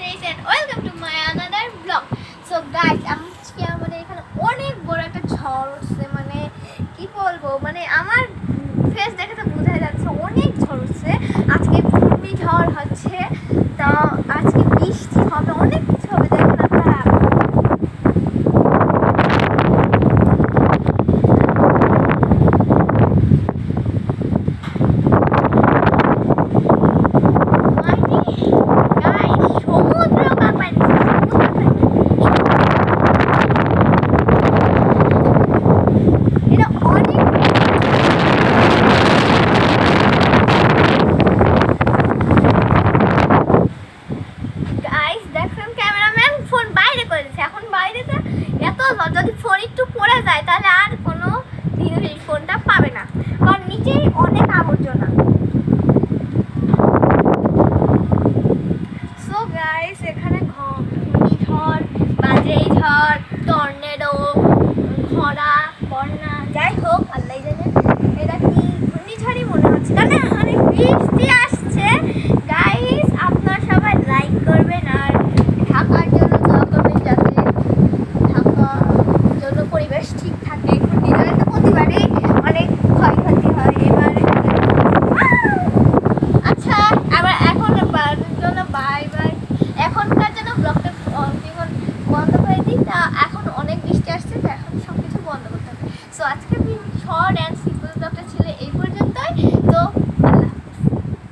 guys and welcome to my another vlog. So guys, আজকে আমাদের এখানে অনেক বড় একটা ঝড় উঠছে, মানে কি বলবো, মানে আমার ফেস দেখে তো বোঝা যাচ্ছে অনেক ঝড় উঠছে। আজকে ঘূর্ণিঝড় হচ্ছে, তো আজকে বৃষ্টি হবে, অনেক কিছু হবে। দেখুন আপনারা, যদি ফোন একটু পড়ে যায় তাহলে আর কোনো দিন এই ফোনটা পাবে না, কারণ নিচেই অনেক আবর্জনা। সো গাইস, এখানে ঘূর্ণিঝড়, বাজে ঝড়, টর্নেডো, খরা, বন্যা, যাই হোক আল্লাহ জানে। এটা কি ঘূর্ণিঝড়ই মনে হচ্ছে, কারণ অনেক বৃষ্টি আসছে। গাইস, আপনারা সবাই লাইক করবেন আর ঢাকার জন্য দোয়া করবেন যাতে পরিবেশ ঠিক থাকে। ঘূর্ণিঝড়ে তো প্রতিবারই অনেক ক্ষয়ক্ষতি হয়। এবার আচ্ছা, আবার এখন জন্য বাই বাই, এখনকার জন্য ব্লগটা বন্ধ করে দিই। তা এখন অনেক বৃষ্টি আসছে, তো এখন সব কিছু বন্ধ করতে হবে। সো আজকে শর্ট